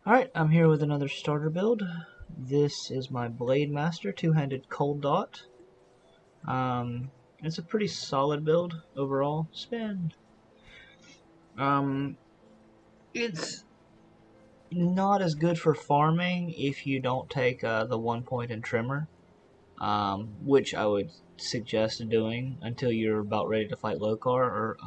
Alright, I'm here with another starter build. This is my Blademaster two-handed cold dot. It's a pretty solid build overall. Spin. It's not as good for farming if you don't take the 1 point and trimmer, which I would suggest doing until you're about ready to fight Lokar, or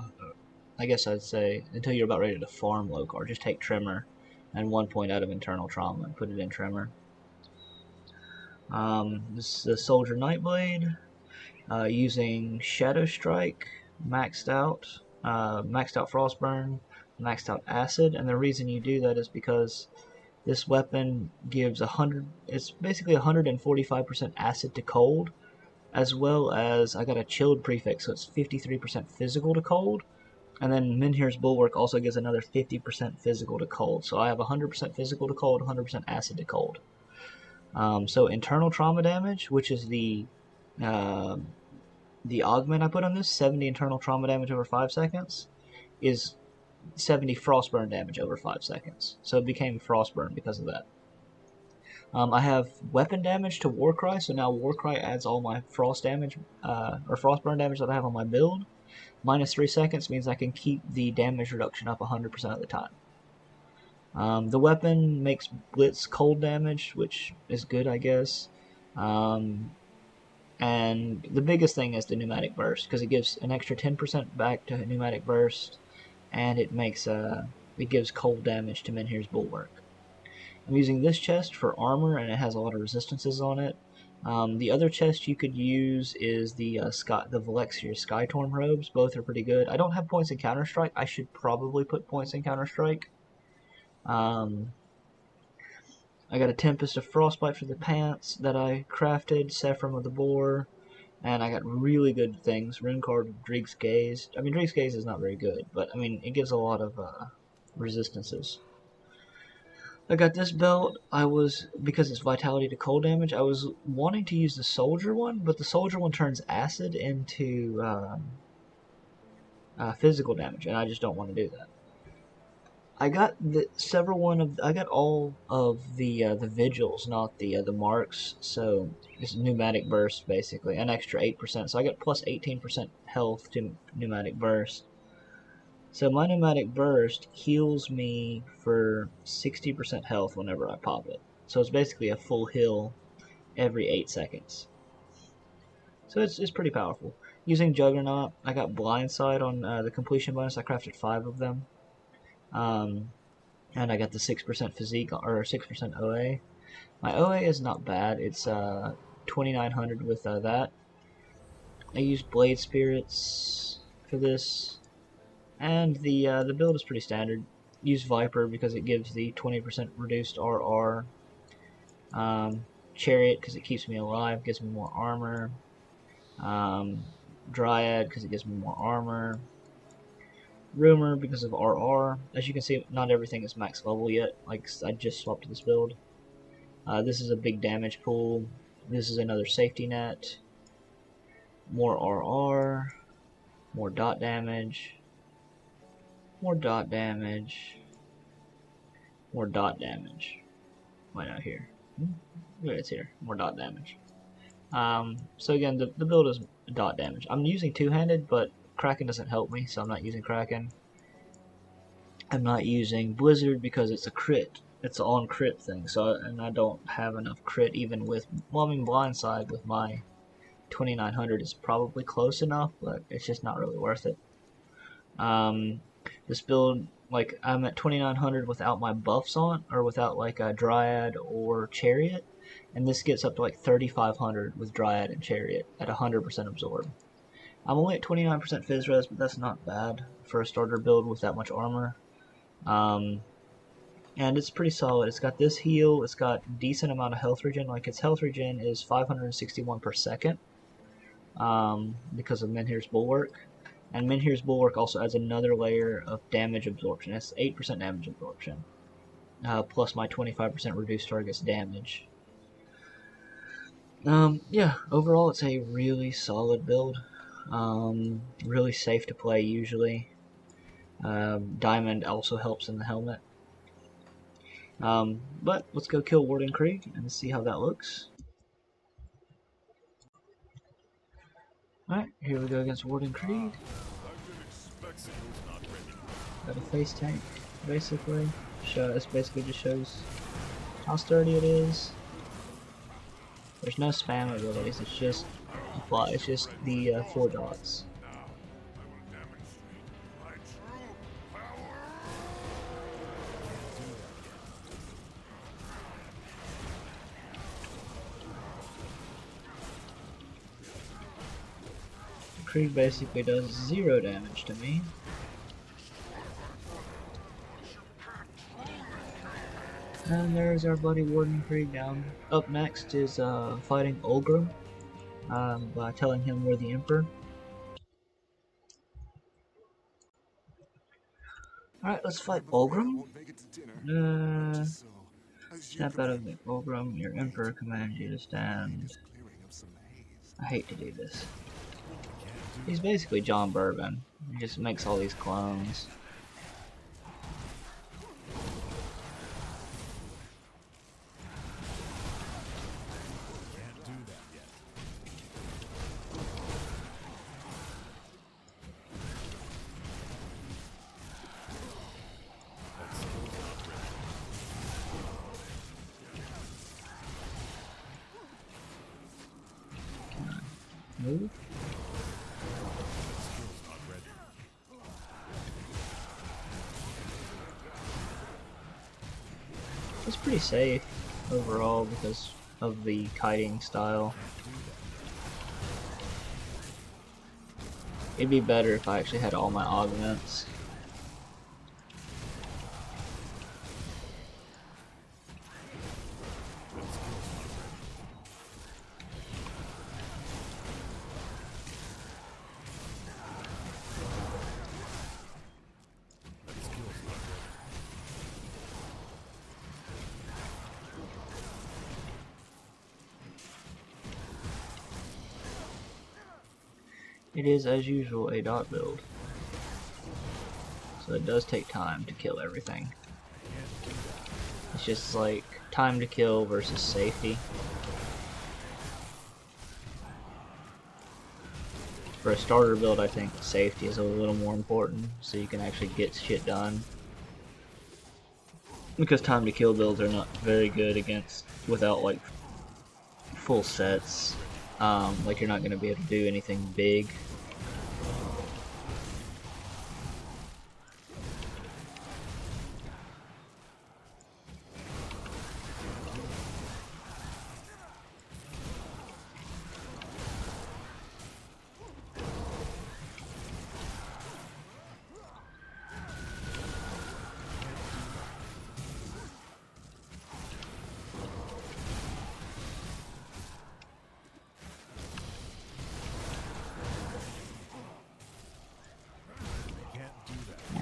I guess I'd say until you're about ready to farm Lokar. Just take trimmer and 1 point out of internal trauma and put it in trimmer. This is the Soldier Nightblade, using Shadow Strike, maxed out Frostburn, maxed out Acid, and the reason you do that is because this weapon gives it's basically 145% acid to cold, as well as I got a chilled prefix, so it's 53% physical to cold, and then Menhir's Bulwark also gives another 50% physical to cold, so I have 100% physical to cold, 100% acid to cold. So internal trauma damage, which is the augment I put on this, 70 internal trauma damage over 5 seconds, is 70 frostburn damage over 5 seconds. So it became frostburn because of that. I have weapon damage to Warcry, so now Warcry adds all my frost damage, or frostburn damage that I have on my build. Minus 3 seconds means I can keep the damage reduction up 100% of the time. The weapon makes blitz cold damage, which is good, I guess. And the biggest thing is the pneumatic burst, because it gives an extra 10% back to pneumatic burst, and it gives cold damage to Menhir's Bulwark. I'm using this chest for armor, and it has a lot of resistances on it. The other chest you could use is the Velexir Skytorm robes. Both are pretty good. I don't have points in Counter-Strike. I should probably put points in Counter-Strike. I got a Tempest of Frostbite for the pants that I crafted, Sephram of the Boar, and I got really good things. Runecard of Dreeg's Gaze. I mean, Dreeg's Gaze is not very good, but I mean, it gives a lot of resistances. I got this belt. Because it's vitality to cold damage, I was wanting to use the soldier one, but the soldier one turns acid into physical damage, and I just don't want to do that. I got all of the vigils, not the marks. So it's pneumatic burst, basically an extra 8%. So I got plus 18% health to pneumatic burst. So my pneumatic burst heals me for 60% health whenever I pop it. So it's basically a full heal every 8 seconds. So it's pretty powerful. Using Juggernaut, I got Blindside on the completion bonus. I crafted 5 of them. And I got the 6% physique, or 6% OA. My OA is not bad. It's 2900 with that. I used Blade Spirits for this, and the build is pretty standard. Use Viper because it gives the 20% reduced RR. Chariot because it keeps me alive, gives me more armor. Dryad because it gives me more armor. Rumor because of RR. As you can see, not everything is max level yet. Like, I just swapped this build. This is a big damage pool. This is another safety net. More RR. More dot damage. More dot damage. More dot damage. Why not here? Yeah, it's here. More dot damage. So again, the build is dot damage. I'm using two-handed, but Kraken doesn't help me, so I'm not using Kraken. I'm not using Blizzard because it's a crit. It's an on crit thing, and I don't have enough crit even with, well, I mean, Blindside with my 2900 is probably close enough, but it's just not really worth it. This build, like, I'm at 2900 without my buffs on, or without like a Dryad or Chariot, and this gets up to like 3500 with Dryad and Chariot at 100% absorb. I'm only at 29% phys res, but that's not bad for a starter build with that much armor. And it's pretty solid. It's got this heal, it's got decent amount of health regen, like its health regen is 561 per second, because of Menhir's Bulwark. And Menhir's Bulwark also adds another layer of damage absorption. That's 8% damage absorption, plus my 25% reduced target's damage. Yeah, overall it's a really solid build. Really safe to play usually. Diamond also helps in the helmet. But let's go kill Warden Krieg and see how that looks. Alright, here we go against Warden Krieg. Got a face tank, basically. This basically just shows how sturdy it is. There's no spam abilities, it's just the 4 dots. Krieg basically does 0 damage to me. And there's our buddy Warden Krieg down. Up next is fighting Ulgrim by telling him we're the Emperor. Alright, let's fight Ulgrim. Snap out of the Ulgrim. Your Emperor commands you to stand. I hate to do this. He's basically John Bourbon. He just makes all these clones. Move. It's pretty safe overall because of the kiting style. It'd be better if I actually had all my augments. It is, as usual, a dot build, so it does take time to kill everything. It's just like time to kill versus safety. For a starter build, I think safety is a little more important, so you can actually get shit done. Because time to kill builds are not very good without like full sets. Like you're not going to be able to do anything big.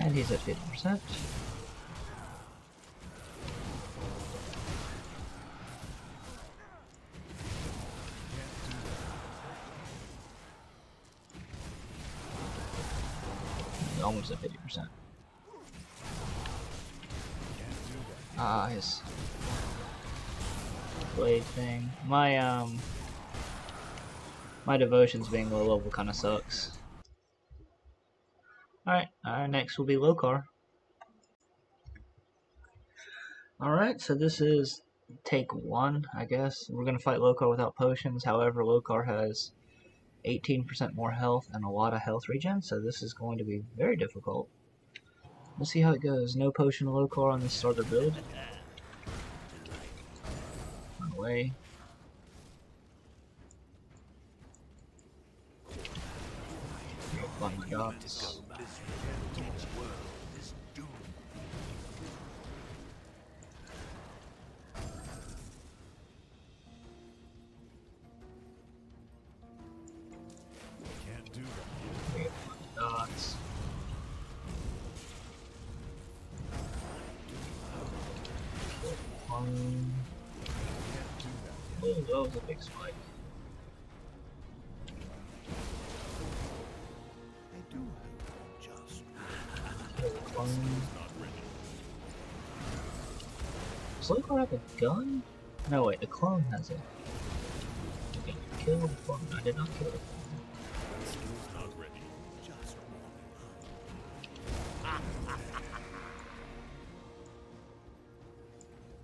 And he's at 50%. He's almost at 50%. His blade thing. My devotions being low level kind of sucks. Alright, next will be Lokar. Alright, so this is take 1, I guess. We're going to fight Lokar without potions, however Lokar has 18% more health and a lot of health regen, so this is going to be very difficult. We'll see how it goes. No potion Lokar on this starter build. Run away. Oh my god. Dots. Oh, that was a big spike. They do just. Does Lokar have a gun? No, wait, the clone has it. Okay, kill the clone. I did not kill the clone.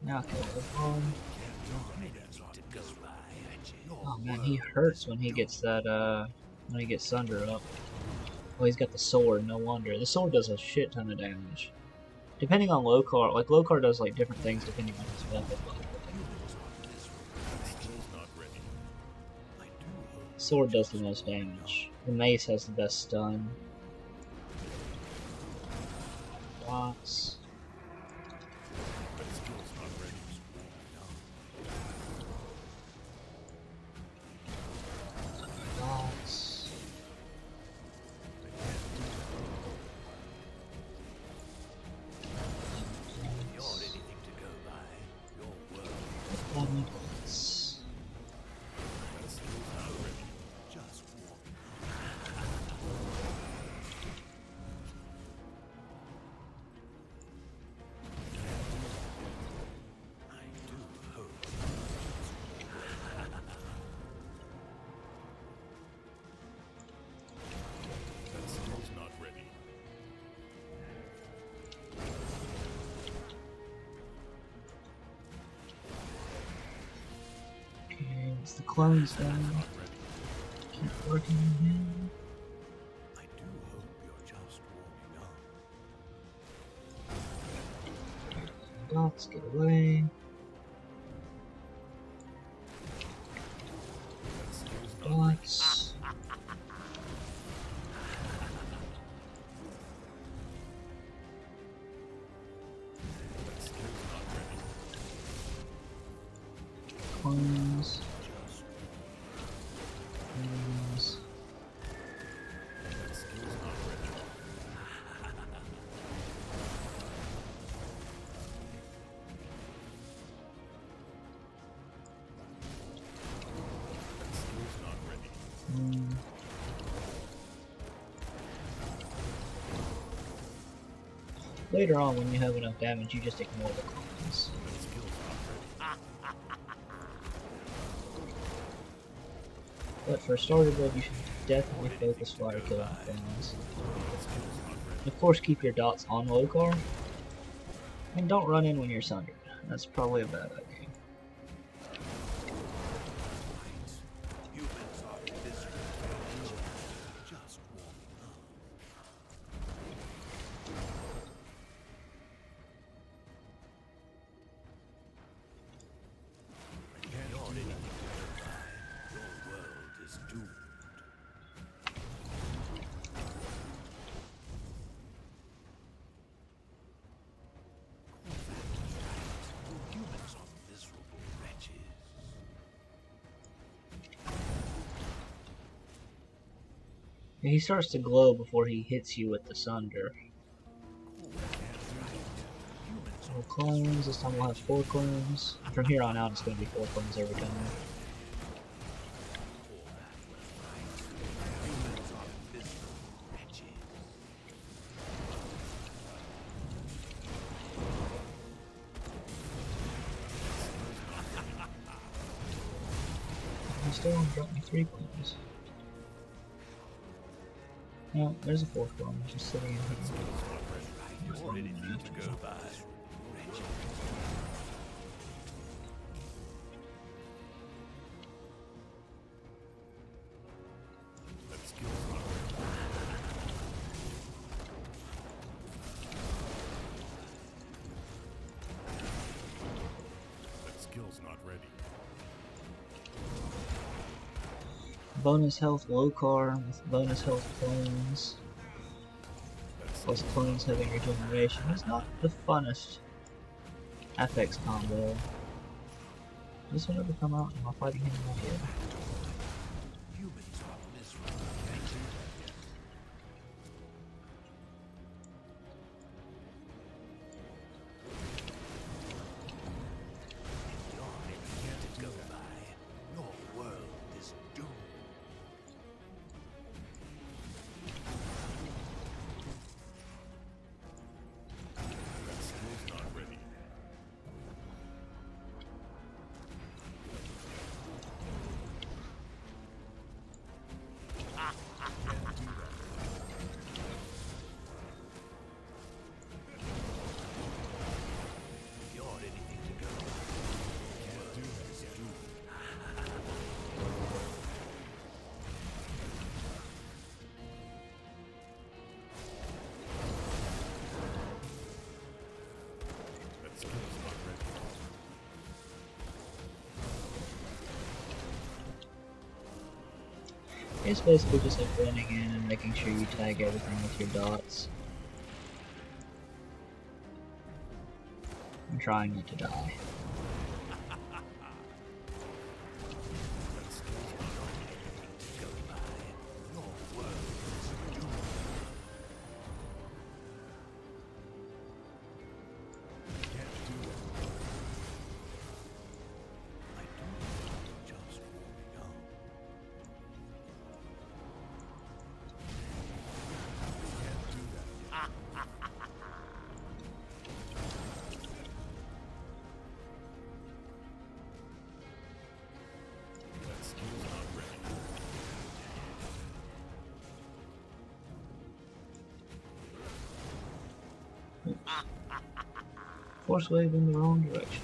Now kill the clone. Oh man, he hurts when he gets that, when he gets Sunder up. Oh, he's got the sword, no wonder. The sword does a shit ton of damage. Depending on Lokar, like Lokar does like different things depending on his weapon. Sword does the most damage. The mace has the best stun. Blocks. Blocks. It's the clones down. Keep working on him. I do hope you're just warming up. Dots, get away. Dots. Clones. Clones. Later on, when you have enough damage, you just ignore the clones. But for a starter build, you should definitely focus fire killing things. Of course, keep your dots on Lokar, and don't run in when you're sundered. That's probably a bad idea. He starts to glow before he hits you with the Sunder. So clones, this time we'll have 4 clones. From here on out it's going to be 4 clones every time. He still only dropped me 3 clones. No, there's a 4th clone just sitting in here. Bonus health Lokar with bonus health clones. Plus clones having regeneration. It's not the funnest FX combo. Does this one ever come out? Am I fighting him again? It's basically just like blending in and making sure you tag everything with your dots. I'm trying not to die. Forcewave in the wrong direction.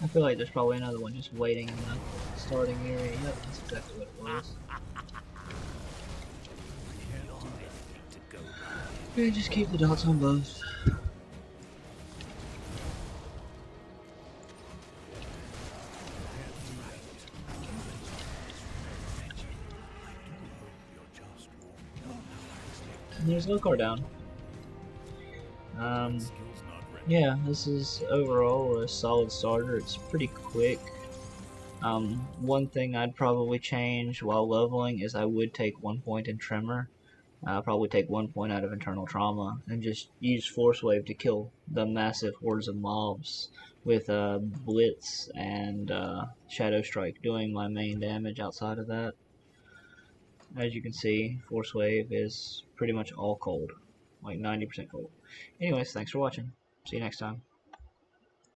I feel like there's probably another one just waiting in the starting area. Yep, that's exactly what it was. Okay, just keep the dots on both. And there's Lokar down. Yeah, this is overall a solid starter. It's pretty quick. One thing I'd probably change while leveling is I would take 1 point in Tremor. I'll probably take 1 point out of internal trauma and just use forcewave to kill the massive hordes of mobs with blitz and shadow strike doing my main damage. Outside of that, as you can see, forcewave is pretty much all cold, like 90% cold. Anyways, thanks for watching. See you next time.